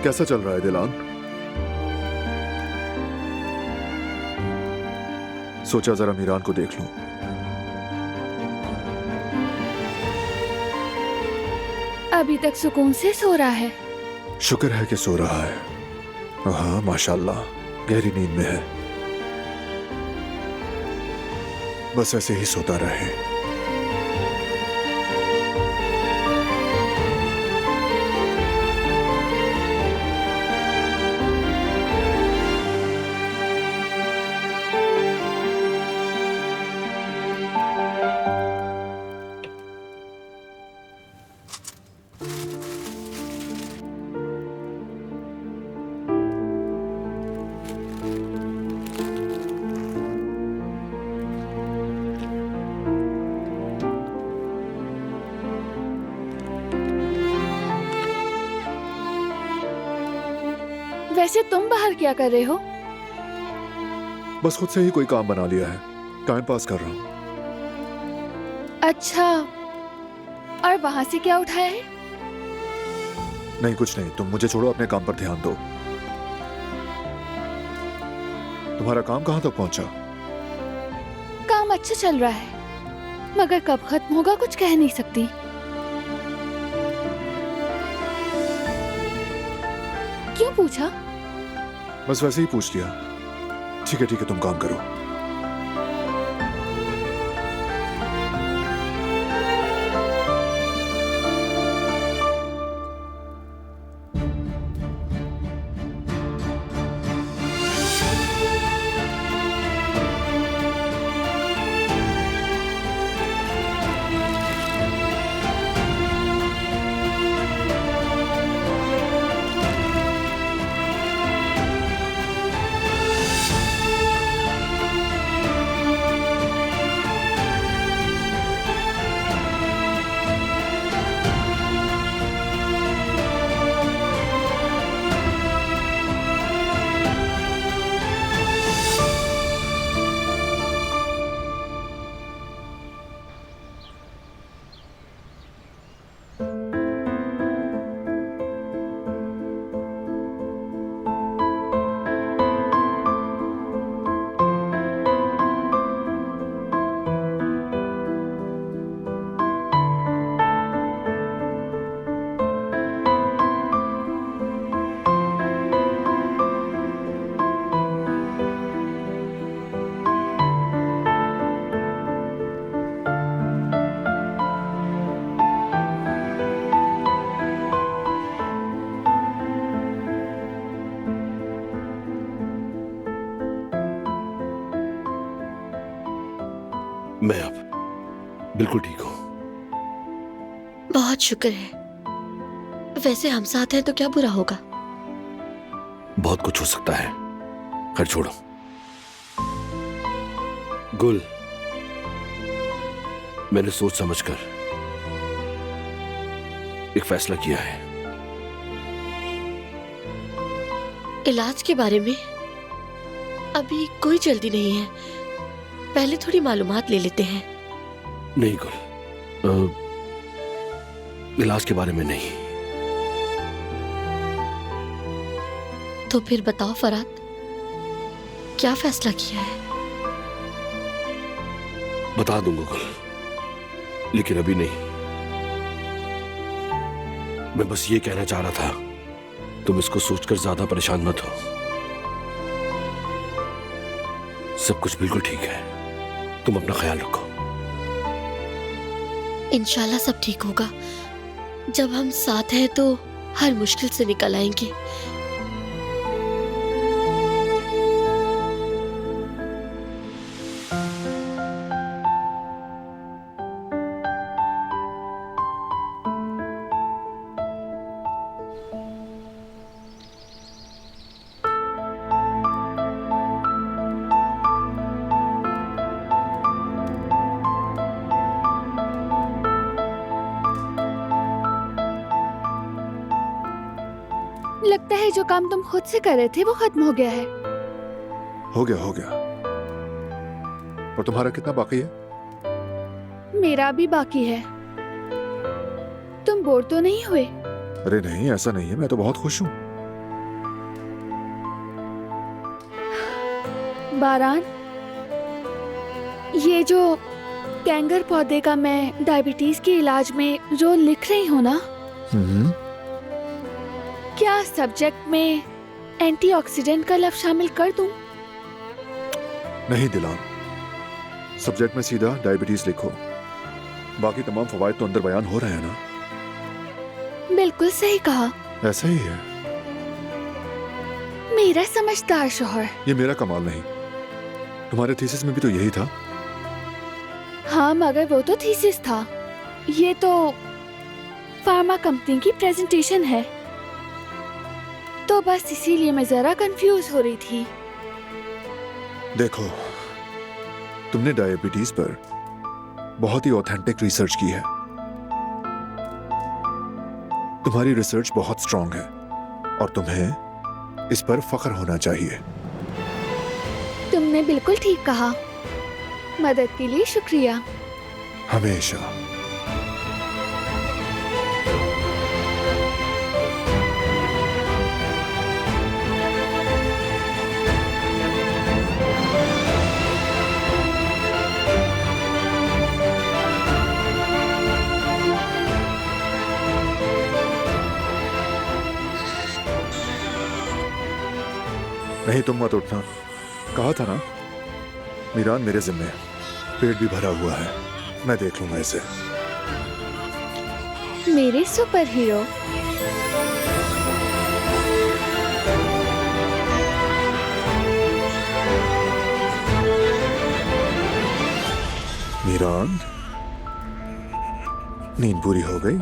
कैसा चल रहा है दिलान? सोचा जरा मीरान को देख लूं। अभी तक सुकून से सो रहा है। शुक्र है कि सो रहा है। हाँ माशाल्लाह, गहरी नींद में है। बस ऐसे ही सोता रहे। वैसे तुम बाहर क्या कर रहे हो? बस खुद से ही कोई काम बना लिया है, टाइम पास कर रहा हूं। अच्छा, और वहां से क्या उठाया है? नहीं कुछ नहीं, तुम मुझे छोड़ो, अपने काम पर ध्यान दो। तुम्हारा काम कहां तक पहुंचा? काम अच्छा चल रहा है, मगर कब खत्म होगा कुछ कह नहीं सकती। क्यों पूछा? बस वैसे ही पूछ लिया। ठीक है तुम काम करो। मैं अब बिल्कुल ठीक हूं। बहुत शुक्र है। वैसे हम साथ हैं तो क्या बुरा होगा? बहुत कुछ हो सकता है, खैर छोड़ो। गुल, मैंने सोच समझकर एक फैसला किया है। इलाज के बारे में अभी कोई जल्दी नहीं है, पहले थोड़ी मालूमात ले लेते हैं। नहीं गुल, इलाज के बारे में नहीं। तो फिर बताओ फराद, क्या फैसला किया है? बता दूंगा गुल, लेकिन अभी नहीं। मैं बस ये कहना चाह रहा था, तुम इसको सोचकर ज्यादा परेशान मत हो। सब कुछ बिल्कुल ठीक है, तुम अपना ख्याल रखो। इंशाल्लाह सब ठीक होगा। जब हम साथ हैं तो हर मुश्किल से निकल आएंगे। लगता है जो काम तुम खुद से कर रहे थे वो खत्म हो गया है। हो गया। और तुम्हारा कितना बाकी है? मेरा भी बाकी है। तुम बोर तो नहीं हुए? अरे नहीं, ऐसा नहीं है, मैं तो बहुत खुश हूँ। बारान, ये जो कैंगर पौधे का मैं डायबिटीज के इलाज में जो लिख रही हूँ ना, क्या सब्जेक्ट में एंटीऑक्सीडेंट का लफ्ज शामिल कर दूं? नहीं दिलान, सब्जेक्ट में सीधा डायबिटीज लिखो। बाकी तमाम फवायद तो अंदर बयान हो रहे हैं ना। बिल्कुल सही कहा। ऐसा ही है। मेरा समझदार शोहर। ये मेरा कमाल नहीं, तुम्हारे थीसिस में भी तो यही था। हाँ, मगर वो तो थीसिस था, ये तो फार्मा कंपनी की प्रेजेंटेशन है, तो बस इसीलिए मैं जरा कंफ्यूज हो रही थी। देखो, तुमने डायबिटीज पर बहुत ही ऑथेंटिक रिसर्च की है। तुम्हारी रिसर्च बहुत स्ट्रांग है और तुम्हें इस पर फख्र होना चाहिए। तुमने बिल्कुल ठीक कहा। मदद के लिए शुक्रिया। हमेशा। नहीं, तुम मत उठना, कहा था ना। मीरान मेरे जिम्मे है, पेट भी भरा हुआ है, मैं देख लूंगा इसे। मेरे सुपर हीरो। मीरान, नींद पूरी हो गई?